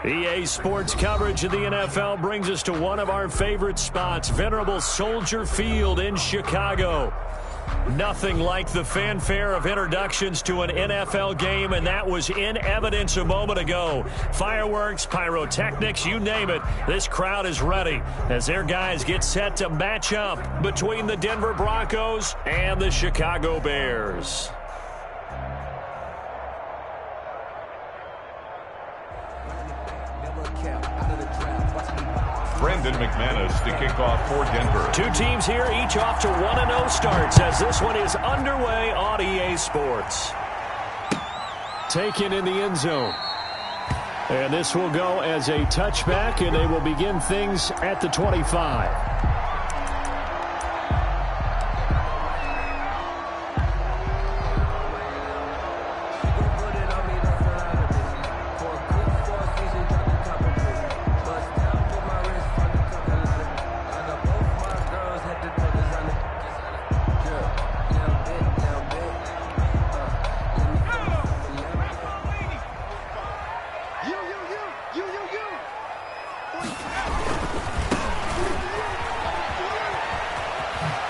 EA Sports coverage of the NFL brings us to one of our favorite spots, venerable Soldier Field in Chicago. Nothing like the fanfare of introductions to an NFL game, and that was in evidence a moment ago. Fireworks, pyrotechnics, you name it. This crowd is ready as their guys get set to match up between the Denver Broncos and the Chicago Bears. Brendan McManus to kick off for Denver. Two teams here, each off to 1-0 starts as this one is underway on EA Sports. Taken in the end zone. And this will go as a touchback, and they will begin things at the 25.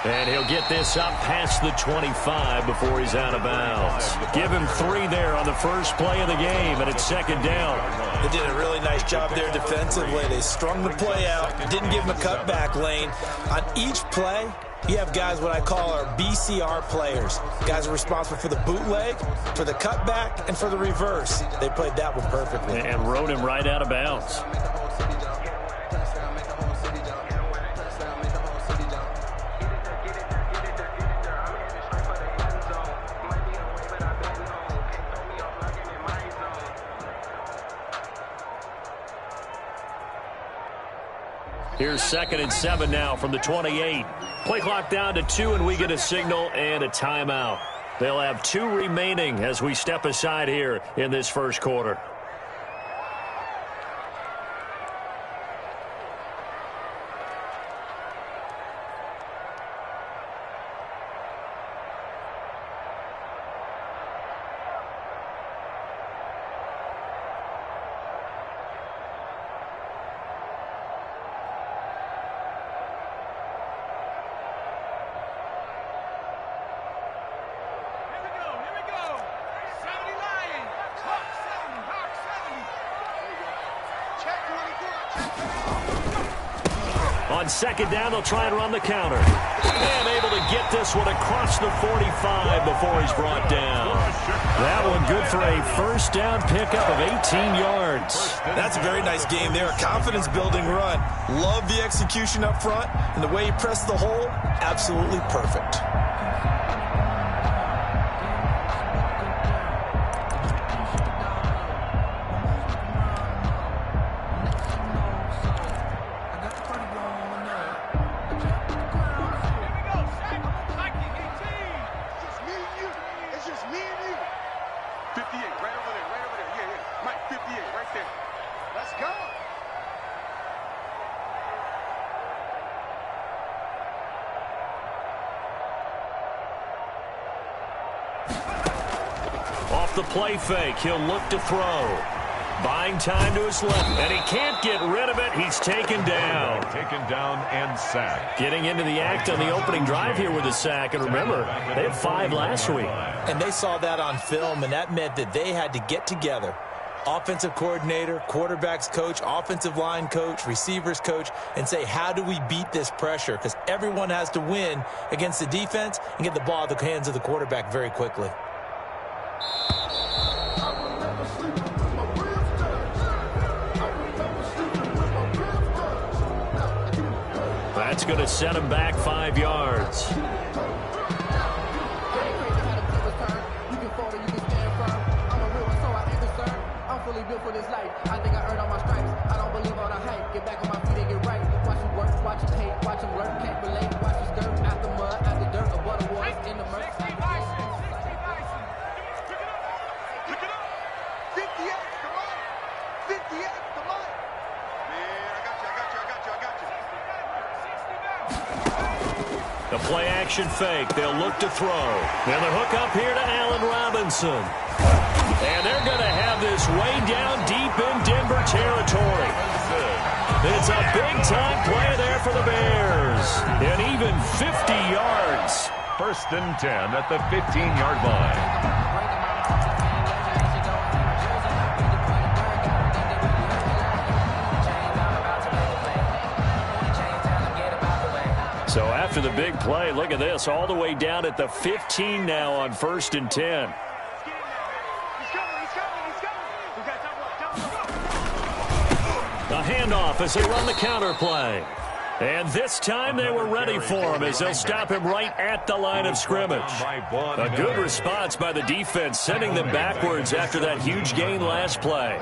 And he'll get this up past the 25 before he's out of bounds. Give him 3 there on the first play of the game, and it's second down. They did a really nice job there defensively. They strung the play out, didn't give him a cutback lane. On each play, you have guys what I call our BCR players. Guys are responsible for the bootleg, for the cutback, and for the reverse. They played that one perfectly. And rode him right out of bounds. Here's 2nd and 7 now from the 28. Play clock down to 2, and we get a signal and a timeout. They'll have 2 remaining as we step aside here in this first quarter. On second down, they'll try and run the counter. And able to get this one across the 45 before he's brought down. That one good for a first down pickup of 18 yards. That's a very nice game there. A confidence-building run. Love the execution up front. And the way he pressed the hole, absolutely perfect. Off the play fake, he'll look to throw. Buying time to his left, and he can't get rid of it. He's taken down. Taken down and sacked. Getting into the act on the opening drive here with a sack. And remember, they had 5 last week. And they saw that on film, and that meant that they had to get together. Offensive coordinator, quarterbacks coach, offensive line coach, receivers coach, and say, how do we beat this pressure? Because everyone has to win against the defense and get the ball at the hands of the quarterback very quickly. That's going to set him back 5 yards. Built for this life. I think I earned all my stripes. I don't believe all the hype. Get back on my feet and get right. Watch him work, watch him hate, watch him work, can't relate. Watch him skirt out the mud, out the dirt, or butter was in the murk. 60 Bison, 60 Bison. Pick it up. Pick it up. 58, come on. 58, come on. Man, I got you. The play action fake. They'll look to throw. And the hook up here to Allen Robinson. And they're going to have this way down deep in Denver territory. It's a big-time play there for the Bears. And even 50 yards. 1st and 10 at the 15-yard line. So after the big play, look at this, all the way down at the 15 now on 1st and 10. A handoff as they run the counter play. And this time they were ready for him as they'll stop him right at the line of scrimmage. A good response by the defense, sending them backwards after that huge gain last play.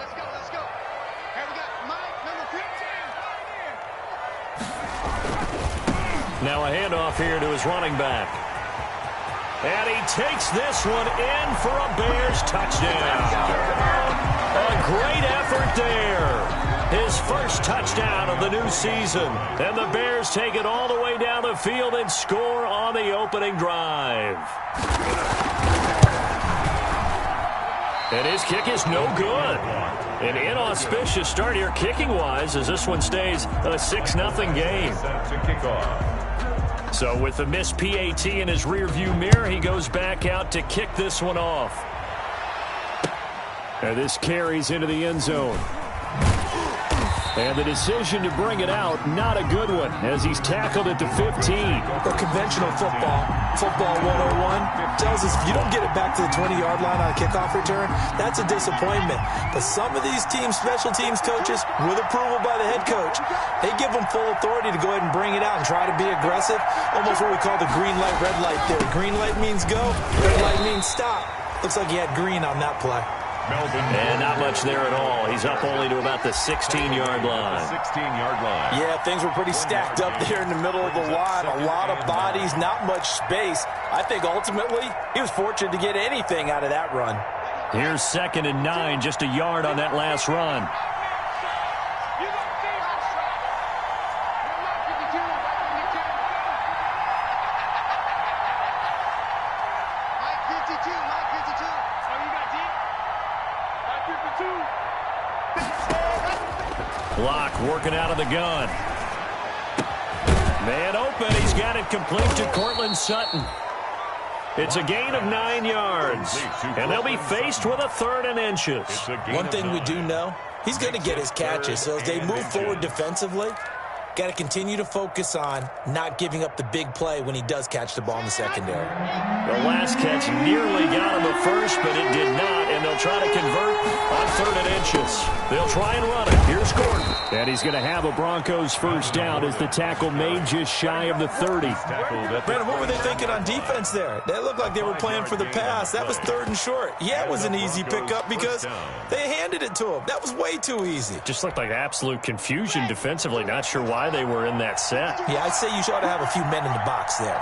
Now a handoff here to his running back. And he takes this one in for a Bears touchdown. A great effort there. His first touchdown of the new season. And the Bears take it all the way down the field and score on the opening drive. And his kick is no good. An inauspicious start here kicking-wise as this one stays a 6-0 game. So with the missed PAT in his rearview mirror, he goes back out to kick this one off. And this carries into the end zone. And the decision to bring it out, not a good one, as he's tackled at the 15. The conventional football 101, tells us if you don't get it back to the 20-yard line on a kickoff return, that's a disappointment. But some of these special teams coaches, with approval by the head coach, they give them full authority to go ahead and bring it out and try to be aggressive. Almost what we call the green light, red light theory. Green light means go, red light means stop. Looks like he had green on that play. And not much there at all. He's up only to about the 16-yard line. 16-yard line. Yeah, things were pretty stacked up there in the middle of the line. A lot of bodies, not much space. I think ultimately he was fortunate to get anything out of that run. Here's 2nd and 9, just a yard on that last run. Block working out of the gun. Man open. He's got it complete to Cortland Sutton. It's a gain of 9 yards. And they'll be faced with a 3rd and inches. One thing we do know, he's going to get his catches. So as they move forward defensively, got to continue to focus on not giving up the big play when he does catch the ball in the secondary. The last catch nearly got him a first, but it did not, and they'll try to convert on 3rd and inches. They'll try and run it. Here's Gordon. And he's going to have a Broncos first down as the tackle made just shy of the 30. Brandon, what were they thinking on defense there? They looked like they were playing for the pass. That was 3rd and short. Yeah, it was an easy pickup because they handed it to him. That was way too easy. Just looked like absolute confusion defensively. Not sure why they were in that set. Yeah, I'd say you ought to have a few men in the box there.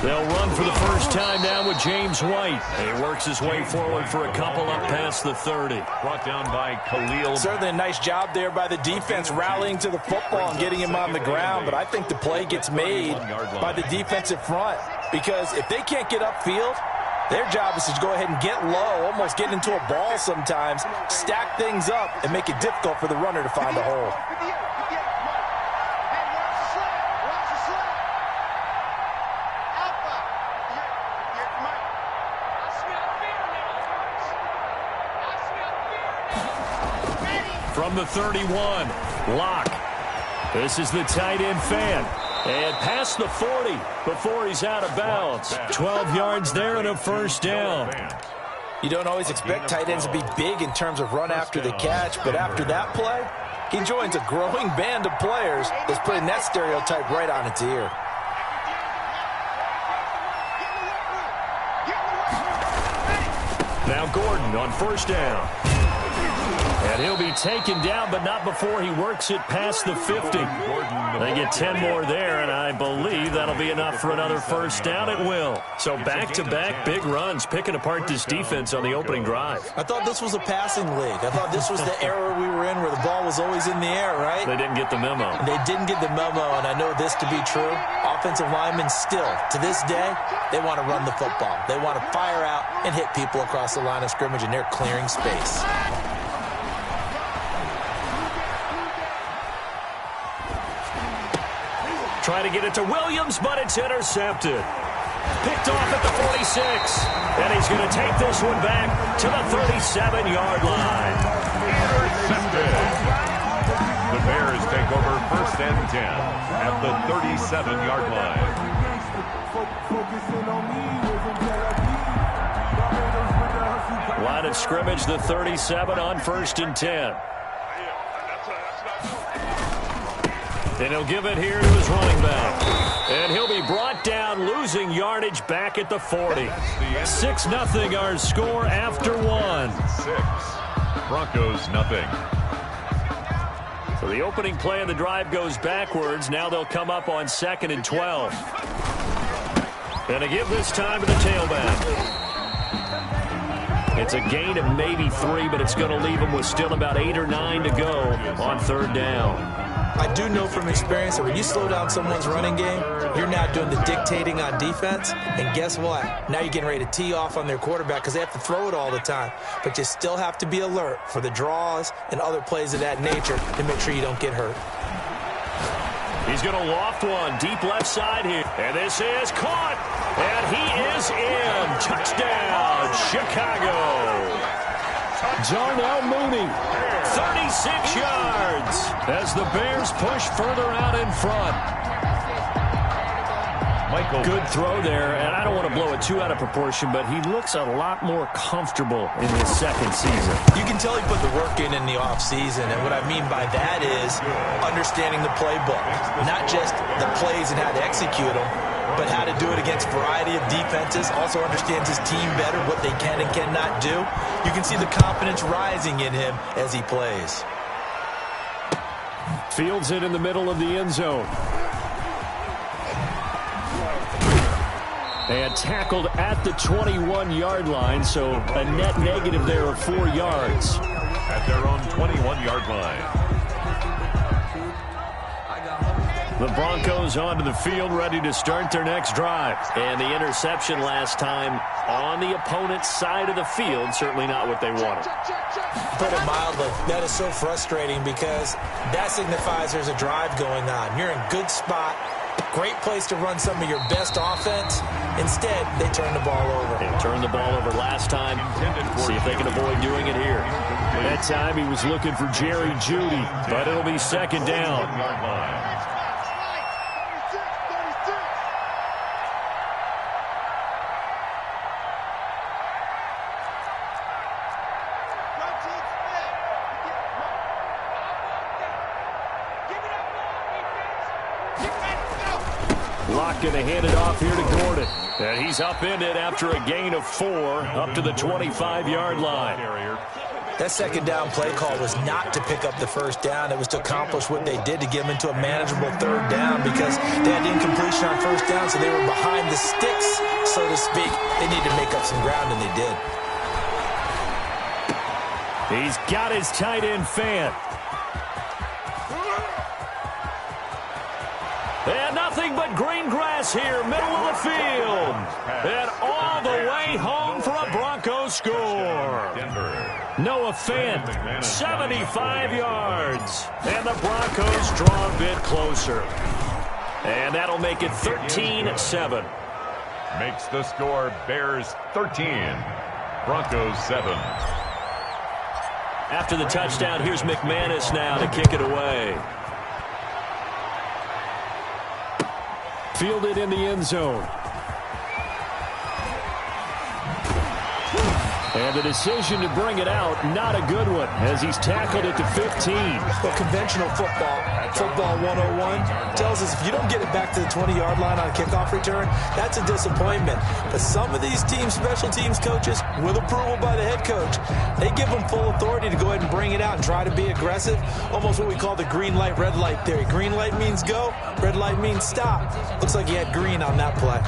They'll run for the first time now with James White. He works his way forward for a couple up past the 30. Brought down by Khalil. Certainly a nice job there by the defense rallying to the football and getting him on the ground, but I think the play gets made by the defensive front because if they can't get upfield, their job is to go ahead and get low, almost get into a ball sometimes, stack things up, and make it difficult for the runner to find a hole. From the 31, Locke. This is the tight end fan. And past the 40 before he's out of bounds. 12 yards there and a first down. You don't always expect tight ends to be big in terms of run after the catch, but after that play, he joins a growing band of players that's putting that stereotype right on its ear. Now Gordon on first down. And he'll be taken down, but not before he works it past the 50. They get 10 more there, and I believe that'll be enough for another first down. It will. So back-to-back big runs, picking apart this defense on the opening drive. I thought this was a passing league. I thought this was the era we were in where the ball was always in the air, right? They didn't get the memo. They didn't get the memo, and I know this to be true. Offensive linemen still, to this day, they want to run the football. They want to fire out and hit people across the line of scrimmage, and they're clearing space. Trying to get it to Williams, but it's intercepted. Picked off at the 46. And he's going to take this one back to the 37-yard line. Intercepted. The Bears take over 1st and 10 at the 37-yard line. Line of scrimmage, the 37 on 1st and 10. And he'll give it here to his running back. And he'll be brought down, losing yardage back at the 40. 6-0 our score after 1. 6. Broncos nothing. So the opening play of the drive goes backwards. Now they'll come up on 2nd and 12. And to give this time to the tailback. It's a gain of maybe 3, but it's going to leave them with still about 8 or 9 to go on 3rd down. I do know from experience that when you slow down someone's running game, you're now doing the dictating on defense. And guess what? Now you're getting ready to tee off on their quarterback because they have to throw it all the time. But you still have to be alert for the draws and other plays of that nature to make sure you don't get hurt. He's going to loft one deep left side here. And this is caught. And he is in. Touchdown, Chicago. Darnell Mooney, 36 yards as the Bears push further out in front. Michael. Good throw there, and I don't want to blow it too out of proportion, but he looks a lot more comfortable in his 2nd season. You can tell he put the work in the offseason, and what I mean by that is understanding the playbook, not just the plays and how to execute them, but how to do it against a variety of defenses. Also understands his team better, what they can and cannot do. You can see the confidence rising in him as he plays. Fields it in the middle of the end zone. And tackled at the 21-yard line, so a net negative there of 4 yards. At their own 21-yard line. The Broncos onto the field, ready to start their next drive. And the interception last time on the opponent's side of the field, certainly not what they wanted. Put it mildly, that is so frustrating because that signifies there's a drive going on. You're in good spot, great place to run some of your best offense. Instead, they turn the ball over. They turned the ball over last time. See if they can avoid doing it here. That time he was looking for Jerry Jeudy, but it'll be 2nd down. Going to hand it off here to Gordon. And he's upended after a gain of 4 up to the 25-yard line. That 2nd down play call was not to pick up the 1st down. It was to accomplish what they did to get them into a manageable 3rd down because they had incompletion on 1st down, so they were behind the sticks, so to speak. They needed to make up some ground, and they did. He's got his tight end fan. And nothing but green grass here, middle of the field. And all the way home for a Broncos score. Noah Fant, 75 yards. And the Broncos draw a bit closer. And that'll make it 13-7. Makes the score Bears 13, Broncos 7. After the touchdown, here's McManus now to kick it away. Fielded in the end zone. And the decision to bring it out, not a good one, as he's tackled at the 15. Well, conventional football 101, tells us if you don't get it back to the 20-yard line on a kickoff return, that's a disappointment. But some of these teams, special teams coaches, with approval by the head coach, they give them full authority to go ahead and bring it out and try to be aggressive, almost what we call the green light, red light theory. Green light means go, red light means stop. Looks like he had green on that play.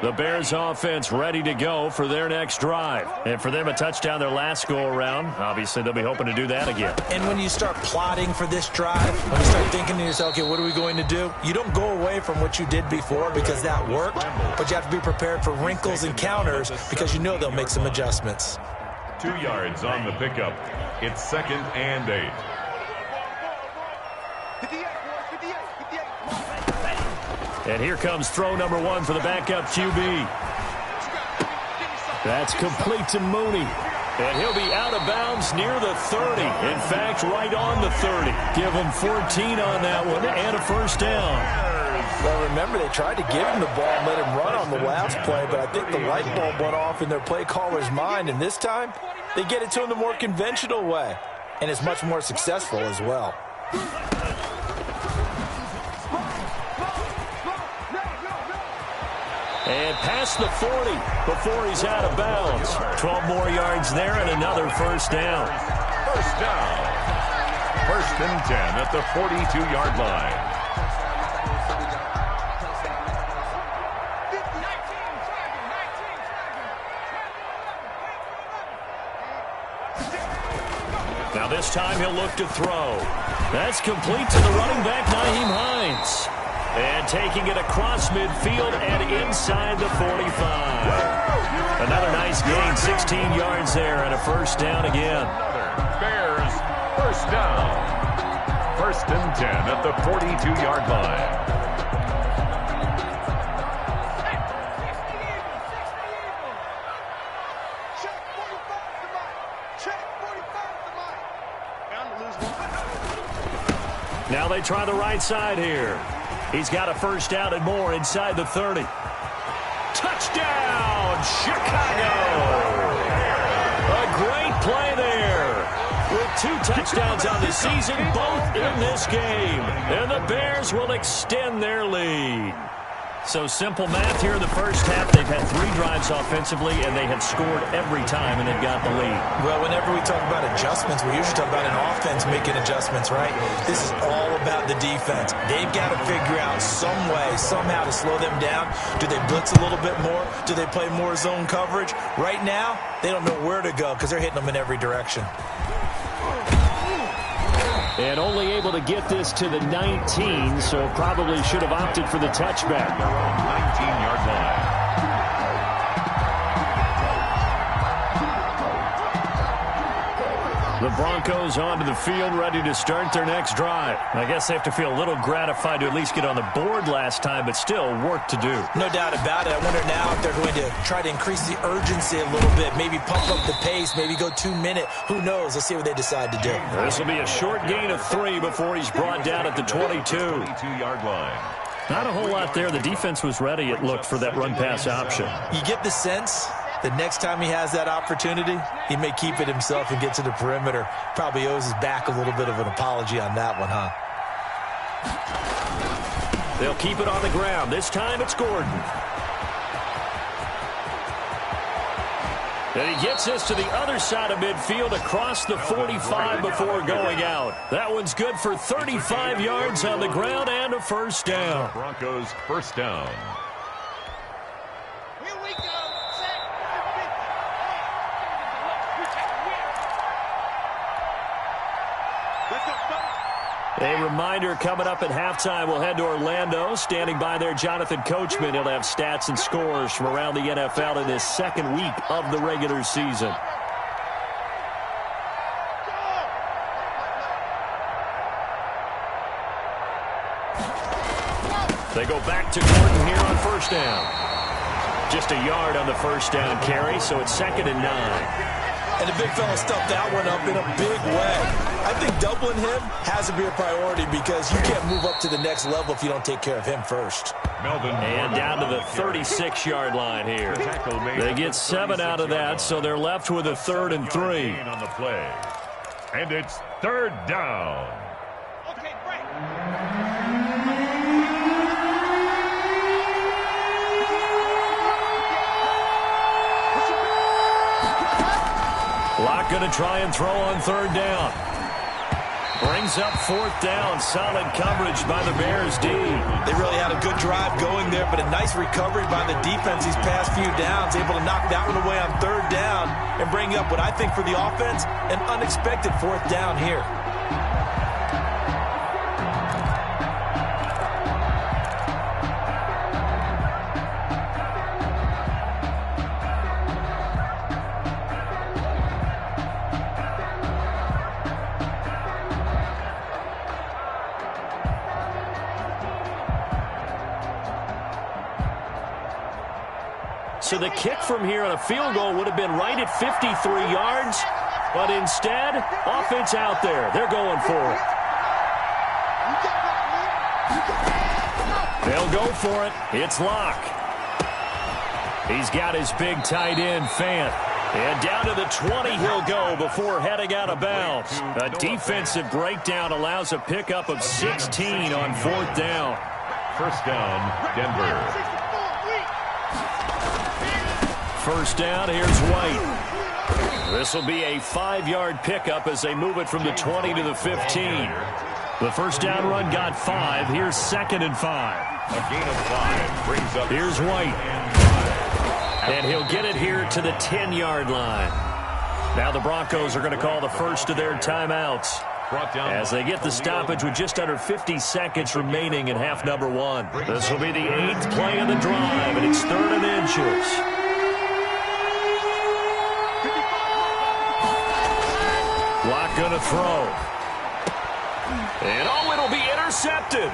The Bears offense ready to go for their next drive. And for them, a touchdown their last go-around. Obviously, they'll be hoping to do that again. And when you start plotting for this drive, when you start thinking to yourself, okay, what are we going to do? You don't go away from what you did before because that worked, but you have to be prepared for wrinkles and counters because you know they'll make some adjustments. 2 yards on the pickup. It's 2nd and 8. 58, 58. And here comes throw number 1 for the backup QB. That's complete to Mooney. And he'll be out of bounds near the 30. In fact, right on the 30. Give him 14 on that one and a first down. Well, remember, they tried to give him the ball and let him run on the last play, but I think the light bulb went off in their play caller's mind, and this time they get it to him the more conventional way, and it's much more successful as well. And past the 40 before he's out of bounds. 12 more yards there and another first down. First down. 1st and 10 at the 42-yard line. Now this time he'll look to throw. That's complete to the running back, Nyheim Hines. And taking it across midfield and inside the 45. Another nice gain, 16 yards there and a first down again. Bears, first down. 1st and 10 at the 42-yard line. Check 45 to Mike. Check 45 to Mike. Bound to lose one. Now they try the right side here. He's got a first down and more inside the 30. Touchdown, Chicago! A great play there. With 2 touchdowns on the season, both in this game. And the Bears will extend their lead. So simple math here in the first half. They've had 3 drives offensively, and they have scored every time, and they've got the lead. Well, whenever we talk about adjustments, we usually talk about an offense making adjustments, right? This is all about the defense. They've got to figure out some way, somehow to slow them down. Do they blitz a little bit more? Do they play more zone coverage? Right now, they don't know where to go because they're hitting them in every direction. And only able to get this to the 19, so probably should have opted for the touchback. Their own 19-yard line. The Broncos onto the field, ready to start their next drive. I guess they have to feel a little gratified to at least get on the board last time, but still work to do. No doubt about it. I wonder now if they're going to try to increase the urgency a little bit, maybe pump up the pace, maybe go 2 minute. Who knows? Let's see what they decide to do. This will be a short gain of 3 before he's brought down at the 22. 22-yard line. Not a whole lot there. The defense was ready, it looked, for that run-pass option. You get the sense that next time he has that opportunity, he may keep it himself and get to the perimeter. Probably owes his back a little bit of an apology on that one, huh? They'll keep it on the ground. This time it's Gordon. And he gets us to the other side of midfield across the 45 before going out. That one's good for 35 yards on the ground and a first down. Broncos first down. Here we go. A reminder coming up at halftime, we'll head to Orlando. Standing by there, Jonathan Coachman. He'll have stats and scores from around the NFL in his 2nd week of the regular season. They go back to Gordon here on first down. Just a yard on the first down carry, so it's 2nd and 9. And the big fella stuffed that one up in a big way. I think doubling him has to be a priority because you can't move up to the next level if you don't take care of him first. And down to the 36-yard line here. They get 7 out of that, so they're left with a 3rd and 3. On the play. And it's 3rd down. Okay, break. Locke going to try and throw on 3rd down. Brings up 4th down. Solid coverage by the Bears D. They really had a good drive going there, but a nice recovery by the defense these past few downs, able to knock that one away on 3rd down and bring up what I think for the offense, an unexpected 4th down here. So the kick from here on a field goal would have been right at 53 yards, but instead, offense out there. They're going for it. They'll go for it. It's Locke. He's got his big tight end, Fant. And down to the 20 he'll go before heading out of bounds. A defensive breakdown allows a pickup of 16 on 4th down. First down, Denver. First down, here's White. This will be a 5-yard pickup as they move it from the 20 to the 15. The first down run got 5. Here's 2nd and 5. A gain of 5 brings up. Here's White. And he'll get it here to the 10-yard line. Now the Broncos are going to call the first of their timeouts as they get the stoppage with just under 50 seconds remaining in half number 1. This will be the 8th play of the drive, and it's 3rd and inches. Locke going to throw. And it'll be intercepted.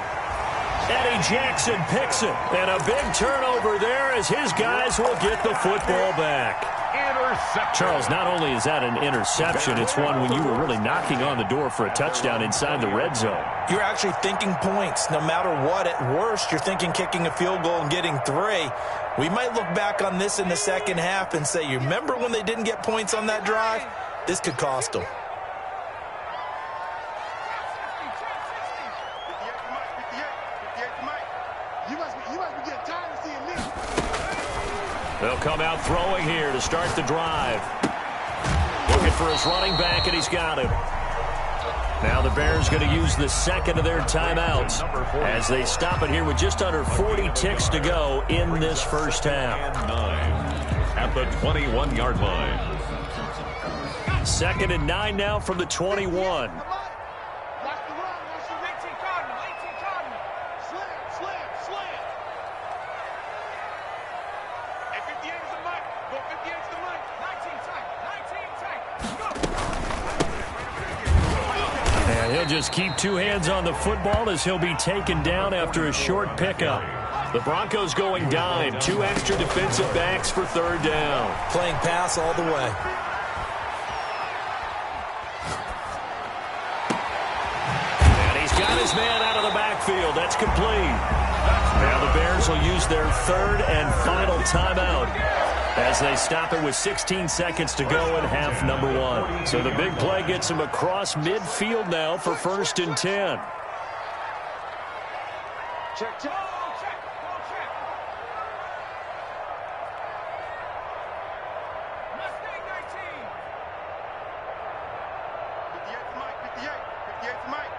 Eddie Jackson picks it. And a big turnover there as his guys will get the football back. Charles, not only is that an interception, it's one when you were really knocking on the door for a touchdown inside the red zone. You're actually thinking points. No matter what, at worst, you're thinking kicking a field goal and getting 3. We might look back on this in the second half and say, you remember when they didn't get points on that drive? This could cost them. They'll come out throwing here to start the drive. Looking for his running back, and he's got him. Now the Bears going to use the 2nd of their timeouts as they stop it here with just under 40 ticks to go in this first half. 9 at the 21-yard line. 2nd and 9 now from the 21. He'll just keep 2 hands on the football as he'll be taken down after a short pickup. The Broncos going dime. 2 extra defensive backs for 3rd down. Playing pass all the way. And he's got his man out of the backfield. That's complete. Now the Bears will use their 3rd and final timeout as they stop it with 16 seconds to go in half number 1. So the big play gets him across midfield now for 1st and 10. Check, check. Mustang 19. 58's Mike, 58's Mike.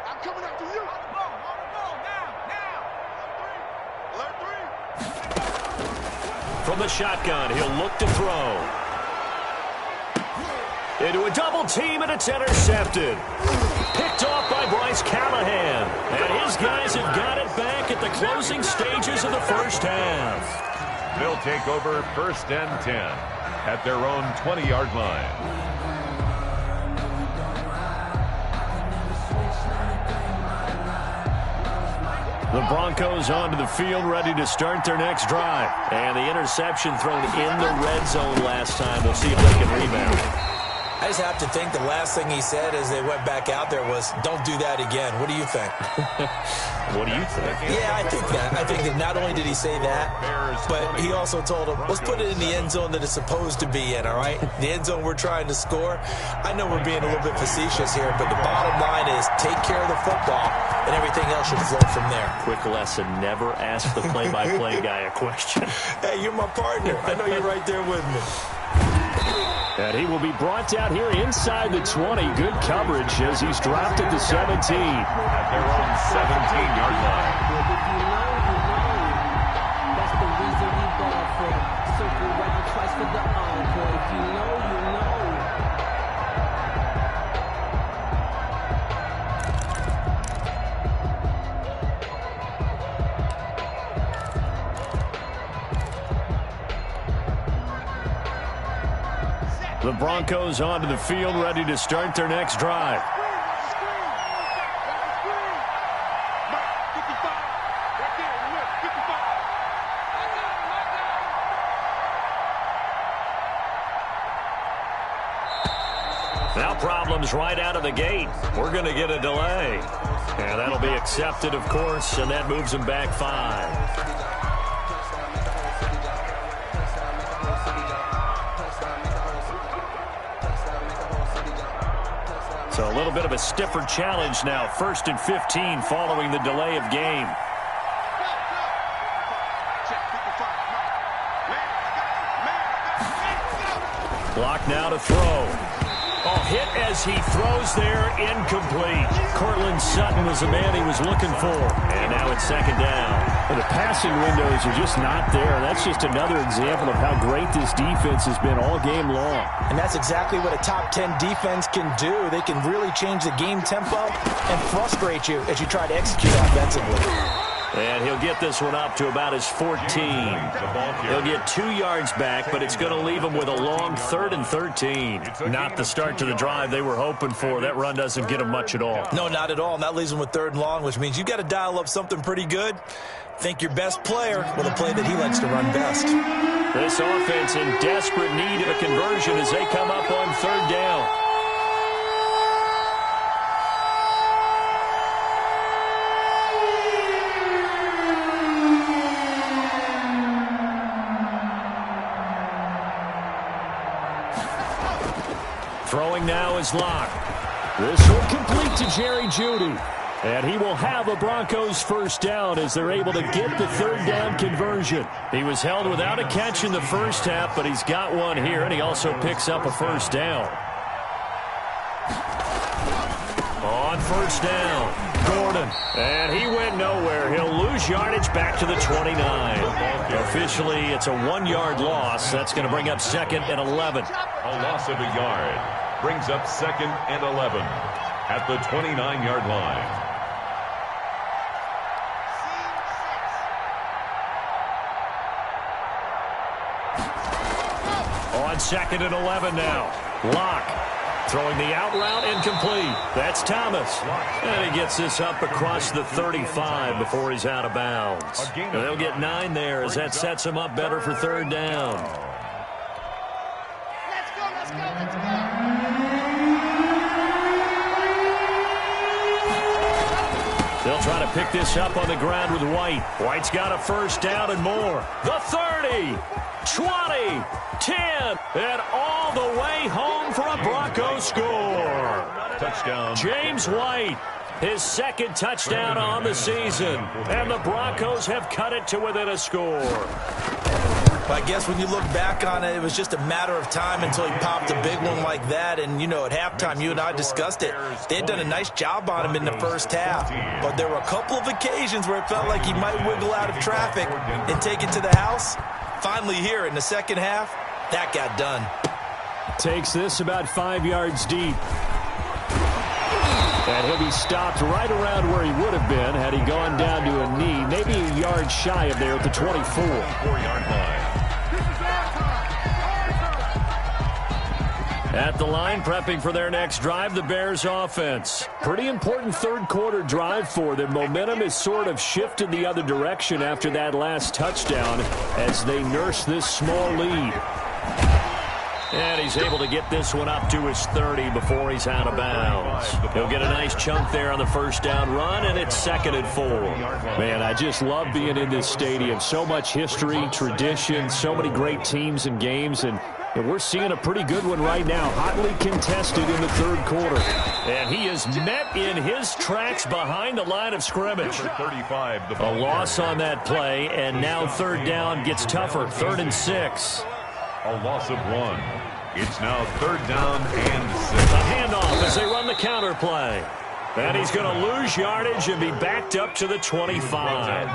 I'm coming after you. On the ball, now. Alert 3. From the shotgun, he'll look to throw. Into a double team, and it's intercepted. Picked off by Bryce Callahan. And his guys have got it back at the closing stages of the first half. They'll take over 1st and 10 at their own 20-yard line. The Broncos onto the field, ready to start their next drive. And the interception thrown in the red zone last time. We'll see if they can rebound. I just have to think the last thing he said as they went back out there was, don't do that again. What do you think? What do you think? Yeah, I think that. I think that not only did he say that, but he also told him, let's put it in the end zone that it's supposed to be in, all right? The end zone we're trying to score. I know we're being a little bit facetious here, but the bottom line is take care of the football, and everything else should flow from there. Quick lesson, never ask the play-by-play guy a question. Hey, you're my partner. I know you're right there with me. And he will be brought down here inside the 20. Good coverage as he's dropped at the 17. At their own 17-yard line. That's the reason we ball for. Circle round twice for the encore. If you know, you know. The Broncos onto the field, ready to start their next drive. Now problems right out of the gate. We're going to get a delay. And that'll be accepted, of course, and that moves them back 5. So a little bit of a stiffer challenge now. 1st and 15 following the delay of game. Block now to throw. Oh, hit as he throws there, incomplete. Cortland Sutton was the man he was looking for. And now it's 2nd down. Well, the passing windows are just not there. That's just another example of how great this defense has been all game long. And that's exactly what a top 10 defense can do. They can really change the game tempo and frustrate you as you try to execute offensively. And he'll get this one up to about his 14. He'll get 2 yards back, but it's going to leave him with a long 3rd and 13. Not the start to the drive they were hoping for. That run doesn't get him much at all. No, not at all. And that leaves him with 3rd and long, which means you've got to dial up something pretty good. Think your best player with a play that he likes to run best. This offense in desperate need of a conversion as they come up on 3rd down. Throwing now is Locke. This will complete to Jerry Jeudy. And he will have a Broncos 1st down as they're able to get the 3rd down conversion. He was held without a catch in the 1st half, but he's got one here, and he also picks up a 1st down. On 1st down, Gordon. And he went nowhere. He'll lose yardage back to the 29. Officially, it's a 1-yard loss. That's going to bring up 2nd and 11. A loss of a yard brings up 2nd and 11 at the 29-yard line. On 2nd and 11 now. Locke throwing the out route, incomplete. That's Thomas. And he gets this up across the 35 before he's out of bounds. They'll get 9 there as that sets him up better for 3rd down. Let's go, let's go, let's go. They'll try to pick this up on the ground with White. White's got a 1st down and more. The 30, 20, 10, and all the way home for a Broncos score. Touchdown. James White, his 2nd touchdown on the season. And the Broncos have cut it to within a score. I guess when you look back on it, it was just a matter of time until he popped a big one like that. And, you know, at halftime, you and I discussed it. They had done a nice job on him in the 1st half. But there were a couple of occasions where it felt like he might wiggle out of traffic and take it to the house. Finally here in the 2nd half, that got done. Takes this about 5 yards deep. And he'll be stopped right around where he would have been had he gone down to a knee, maybe a yard shy of there at the 24. 4-yard line. At the line, prepping for their next drive, the Bears offense. Pretty important 3rd quarter drive for them. Momentum has sort of shifted the other direction after that last touchdown as they nurse this small lead. And he's able to get this one up to his 30 before he's out of bounds. He'll get a nice chunk there on the 1st down run, and it's 2nd and 4. Man, I just love being in this stadium. So much history, tradition, so many great teams and games, and we're seeing a pretty good one right now, hotly contested in the 3rd quarter. And he is met in his tracks behind the line of scrimmage. 35, a loss on that play, and now 3rd down gets tougher, 3rd and 6. A loss of 1. It's now 3rd down and 6. A handoff as they run the counter play. And he's going to lose yardage and be backed up to the 25.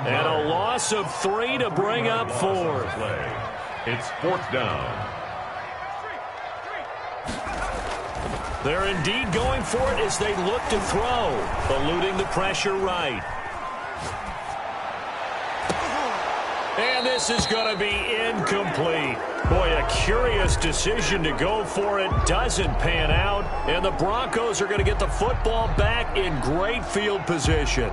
And a loss of 3 to bring up 4th. It's 4th down. They're indeed going for it as they look to throw, eluding the pressure right. And this is going to be incomplete. Boy, a curious decision to go for it. Doesn't pan out. And the Broncos are going to get the football back in great field position.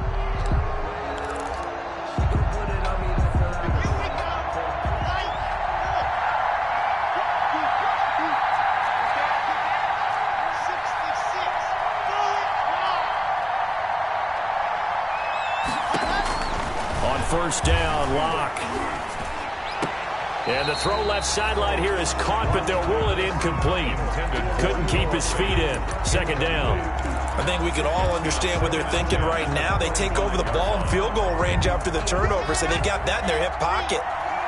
On 1st down, Locke. And the throw left sideline here is caught, but they'll rule it incomplete. Couldn't keep his feet in. 2nd down. I think we can all understand what they're thinking right now. They take over the ball in field goal range after the turnover, so they've got that in their hip pocket.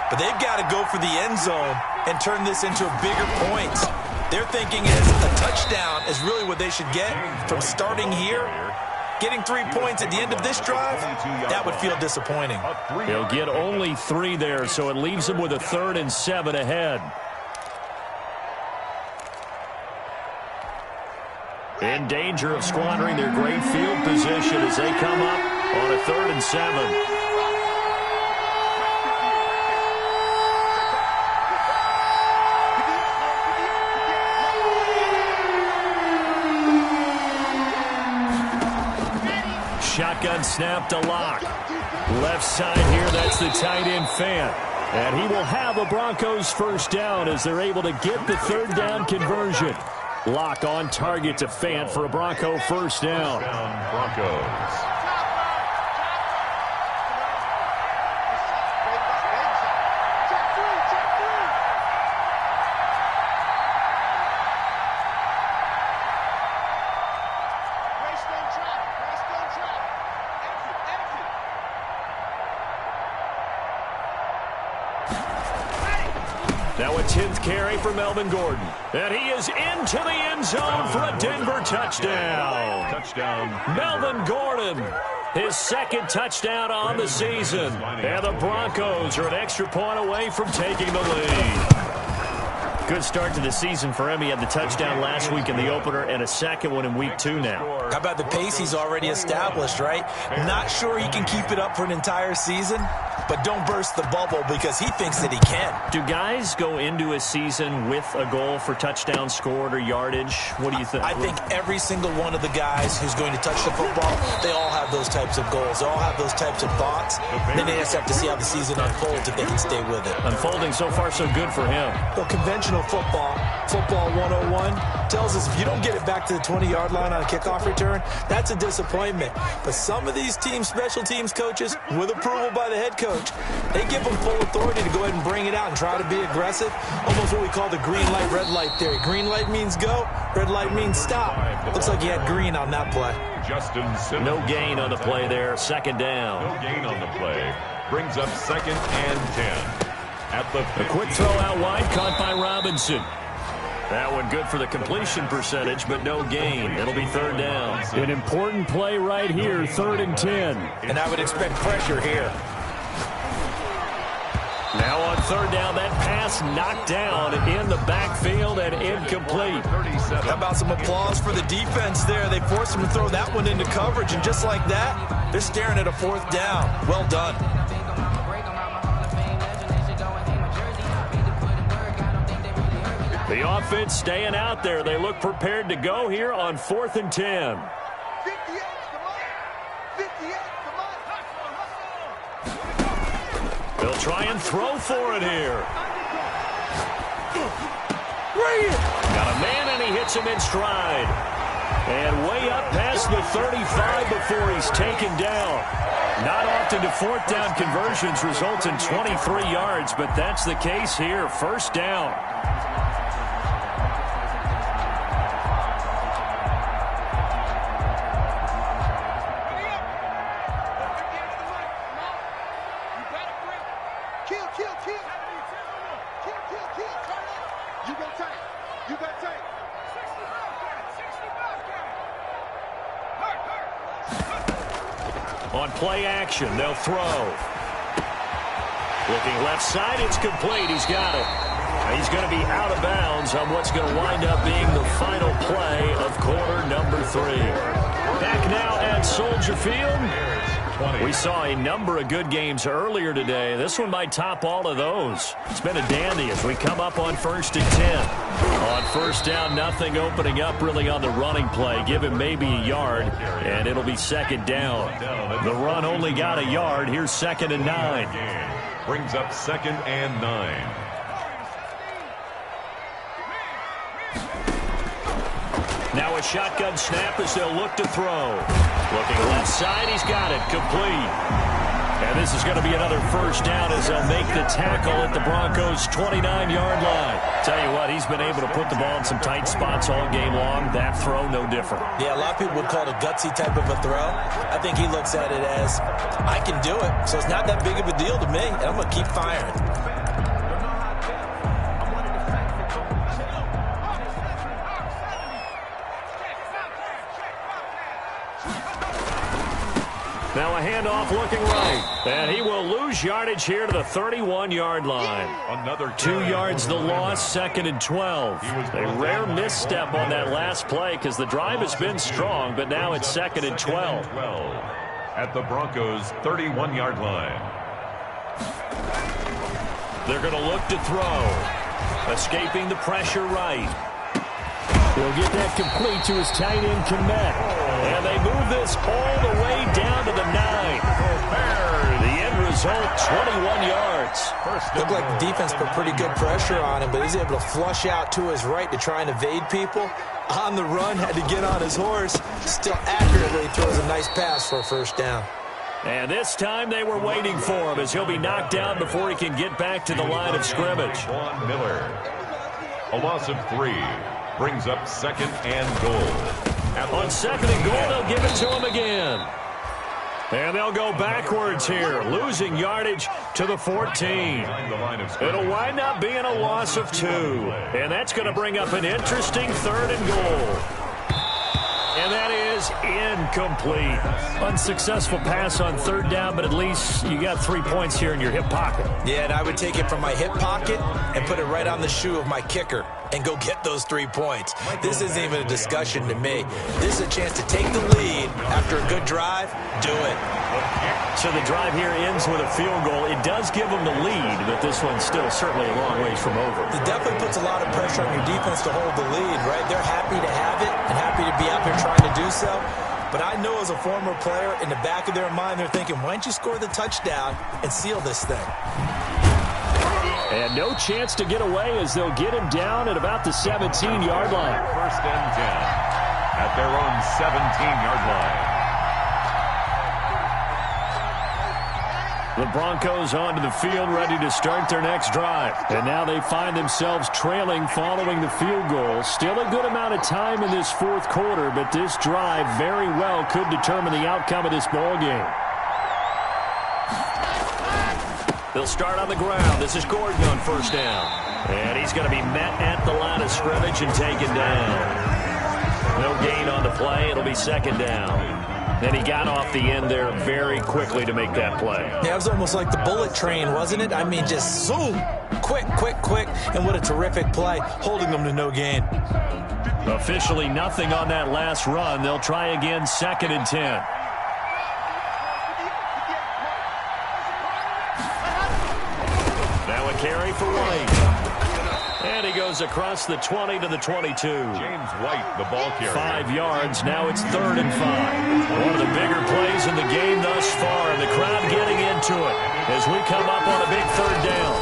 But they've got to go for the end zone and turn this into bigger points. They're thinking is a touchdown is really what they should get from starting here. Getting 3 points at the end of this drive, that would feel disappointing. He'll get only 3 there, so it leaves him with a 3rd and 7 ahead. In danger of squandering their great field position as they come up on a 3rd and 7. Shotgun snap to Locke. Left side here, that's the tight end Fant. And he will have a Broncos 1st down as they're able to get the 3rd down conversion. Locke on target to Fant for a Bronco 1st down. Broncos. Now a 10th carry for Melvin Gordon. And he is into the end zone for a Denver touchdown. Melvin Gordon, his 2nd touchdown on the season. And the Broncos are an extra point away from taking the lead. Good start to the season for him. He had the touchdown last week in the opener and a 2nd one in week 2 now. How about the pace he's already established, right? Not sure he can keep it up for an entire season, but don't burst the bubble because he thinks that he can. Do guys go into a season with a goal for touchdown scored or yardage? What do you think? I think every single one of the guys who's going to touch the football, they all have those types of goals. They all have those types of thoughts. Then they just have to see how the season unfolds if they can stay with it. Unfolding so far so good for him. Well, conventional football 101, tells us if you don't get it back to the 20-yard line on a kickoff return, that's a disappointment. But some of these team special teams coaches, with approval by the head coach, they give them full authority to go ahead and bring it out and try to be aggressive. Almost what we call the green light, red light theory. Green light means go, red light means stop. Looks like he had green on that play. No gain on the play there, 2nd down. No gain on the play. Brings up 2nd and 10. At the a quick throw out wide, caught by Robinson. That one good for the completion percentage, but no gain. It'll be 3rd down. An important play right here, 3rd and 10. And I would expect pressure here. Now on 3rd down, that pass knocked down in the backfield and incomplete. How about some applause for the defense there? They forced him to throw that one into coverage, and just like that, they're staring at a 4th down. Well done. The offense staying out there. They look prepared to go here on 4th and 10. 58, come on. 58, come on. They'll try and throw for it here. Got a man, and he hits him in stride. And way up past the 35 before he's taken down. Not often do 4th down conversions result in 23 yards, but that's the case here. 1st down. You got tape. You got tape. On play action, they'll throw. Looking left side, it's complete. He's got it. He's going to be out of bounds on what's going to wind up being the final play of quarter number 3. Back now at Soldier Field. We saw a number of good games earlier today. This one might top all of those. It's been a dandy as we come up on 1st and 10. On first down, nothing opening up really on the running play. Give him maybe a yard, and it'll be 2nd down. The run only got a yard. Here's 2nd and 9. Brings up 2nd and 9. Now a shotgun snap as they'll look to throw. Looking left side, he's got it. Complete. And this is going to be another 1st down as they'll make the tackle at the Broncos' 29-yard line. Tell you what, he's been able to put the ball in some tight spots all game long. That throw, no different. Yeah, a lot of people would call it a gutsy type of a throw. I think he looks at it as, I can do it, so it's not that big of a deal to me, and I'm going to keep firing. Now a handoff looking right. And he will lose yardage here to the 31-yard line. Another 2 yards the loss, 2nd and 12. A rare misstep on that last play because the drive has been strong, but now it's 2nd and 12. At the Broncos' 31-yard line. They're going to look to throw. Escaping the pressure right. He'll get that complete to his tight end, Komet. And they move this all the way down to the 9. The end result, 21 yards. Looked like the defense put pretty good pressure on him, but he's able to flush out to his right to try and evade people. On the run, had to get on his horse. Still accurately throws a nice pass for a 1st down. And this time they were waiting for him as he'll be knocked down before he can get back to the line of scrimmage. Vaughn Miller. A loss of 3. Brings up 2nd and goal. On 2nd and goal, they'll give it to him again. And they'll go backwards here, losing yardage to the 14. It'll wind up being a loss of 2. And that's going to bring up an interesting 3rd and goal. And that is incomplete. Unsuccessful pass on 3rd down, but at least you got 3 points here in your hip pocket. Yeah, and I would take it from my hip pocket and put it right on the shoe of my kicker and go get those 3 points. This isn't even a discussion to me. This is a chance to take the lead after a good drive. Do it. So the drive here ends with a field goal. It does give them the lead, but this one's still certainly a long ways from over. It definitely puts a lot of pressure on your defense to hold the lead, right? They're happy to have it and happy to be out there trying to do so. But I know as a former player, in the back of their mind, they're thinking, why don't you score the touchdown and seal this thing? And no chance to get away as they'll get him down at about the 17-yard line. 1st and 10 at their own 17-yard line. The Broncos onto the field, ready to start their next drive. And now they find themselves trailing following the field goal. Still a good amount of time in this 4th quarter, but this drive very well could determine the outcome of this ball game. They'll start on the ground. This is Gordon on 1st down. And he's going to be met at the line of scrimmage and taken down. No gain on the play. It'll be 2nd down. And he got off the end there very quickly to make that play. Yeah, it was almost like the bullet train, wasn't it? I mean, just zoom. Quick, quick, quick. And what a terrific play, holding them to no gain. Officially nothing on that last run. They'll try again, 2nd and 10. Now a carry for White. And he goes across the 20 to the 22. James White, the ball carrier. 5 yards. Now it's 3rd and 5. One of the bigger plays in the game thus far. And the crowd getting into it as we come up on a big 3rd down.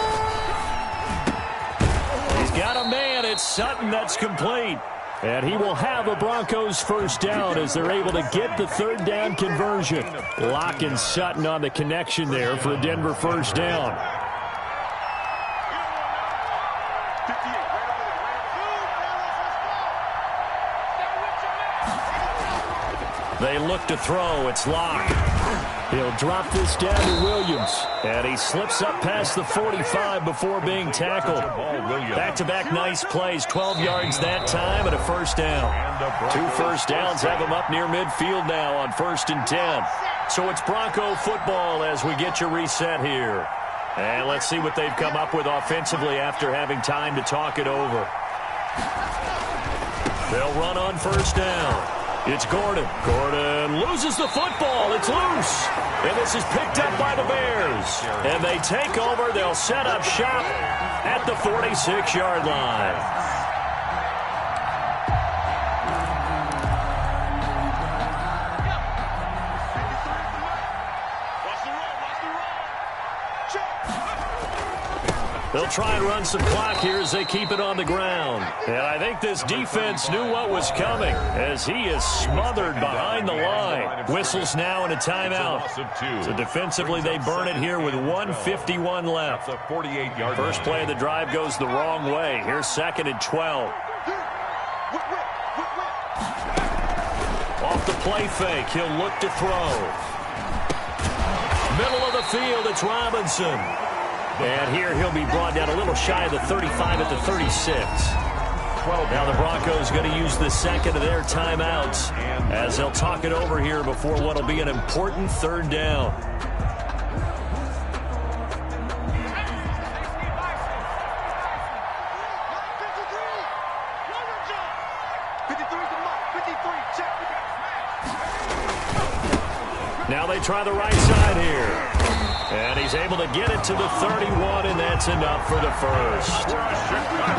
He's got a man. It's Sutton that's complete. And he will have a Broncos 1st down as they're able to get the 3rd down conversion. Locke and Sutton on the connection there for a Denver 1st down. They look to throw. It's Locke. He'll drop this down to Williams. And he slips up past the 45 before being tackled. Back-to-back nice plays. 12 yards that time and a first down. 2 first downs have him up near midfield now on 1st and 10. So it's Bronco football as we get you reset here. And let's see what they've come up with offensively after having time to talk it over. They'll run on 1st down. It's Gordon. Gordon loses the football. It's loose. And this is picked up by the Bears. And they take over. They'll set up shop at the 46-yard line. They'll try and run some clock here as they keep it on the ground. And I think this defense knew what was coming as he is smothered behind the line. Whistles now and a timeout. So defensively they burn it here with 1:51 left. First play of the drive goes the wrong way. Here's 2nd and 12. Off the play fake, he'll look to throw. Middle of the field, it's Robinson. And here he'll be brought down a little shy of the 35 at the 36. Now the Broncos going to use the second of their timeouts as they'll talk it over here before what will be an important 3rd down. Now they try the right side here. And he's able to get it to the 31, and that's enough for the first.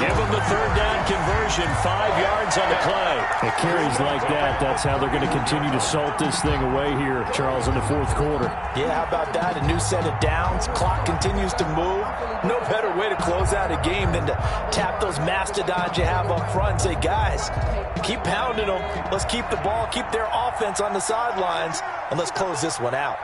Give him the 3rd down conversion, 5 yards on the play. It carries like that. That's how they're going to continue to salt this thing away here, Charles, in the 4th quarter. Yeah, how about that? A new set of downs. Clock continues to move. No better way to close out a game than to tap those mastodons you have up front and say, guys, keep pounding them. Let's keep the ball, keep their offense on the sidelines, and let's close this one out.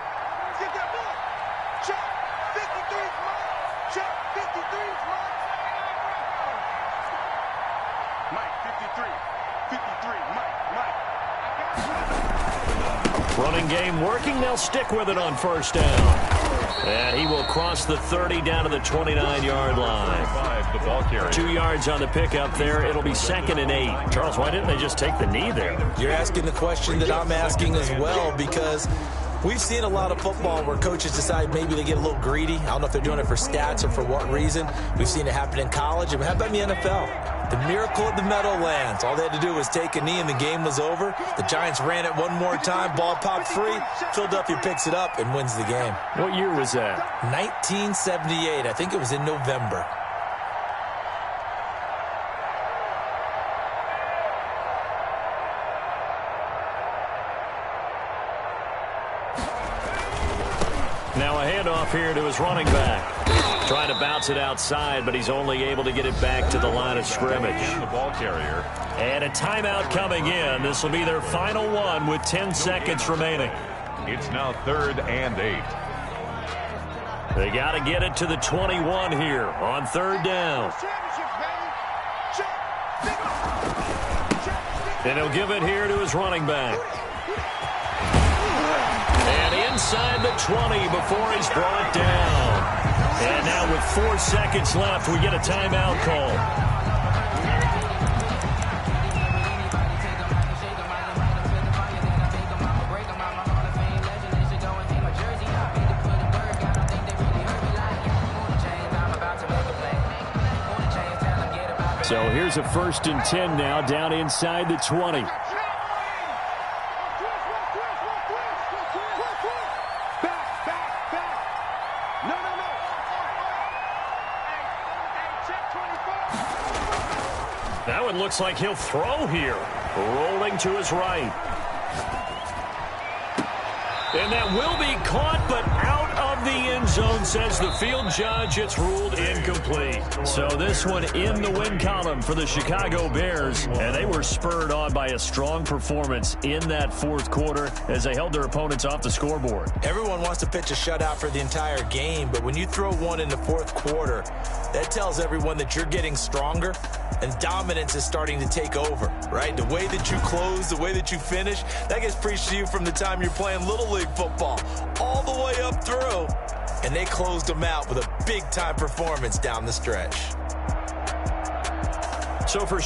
Running game working. They'll stick with it on 1st down. And he will cross the 30 down to the 29-yard line. 2 yards on the pickup there. It'll be 2nd and 8. Charles, why didn't they just take the knee there? You're asking the question that I'm asking as well, because we've seen a lot of football where coaches decide maybe they get a little greedy. I don't know if they're doing it for stats or for what reason. We've seen it happen in college. And how about in the NFL? The miracle of the Meadowlands. All they had to do was take a knee and the game was over. The Giants ran it one more time. Ball popped free. Philadelphia picks it up and wins the game. What year was that? 1978. I think it was in November. Now a handoff here to his running back. Trying to bounce it outside, but he's only able to get it back to the line of scrimmage. The ball carrier. And a timeout coming in. This will be their final one with 10 seconds remaining. It's now 3rd and 8. They got to get it to the 21 here on 3rd down. And he'll give it here to his running back. And inside the 20 before he's brought down. And now with 4 seconds left, we get a timeout call. So here's a 1st and 10 now down inside the 20. That one looks like he'll throw here. Rolling to his right. And that will be caught, but out of the end zone says the field judge, it's ruled incomplete. So this one in the win column for the Chicago Bears, and they were spurred on by a strong performance in that fourth quarter as they held their opponents off the scoreboard. Everyone wants to pitch a shutout for the entire game, but when you throw one in the fourth quarter, that tells everyone that you're getting stronger and dominance is starting to take over, right? The way that you close, the way that you finish, that gets preached to you from the time you're playing Little League football all the way up through, and they closed them out with a big-time performance down the stretch. So for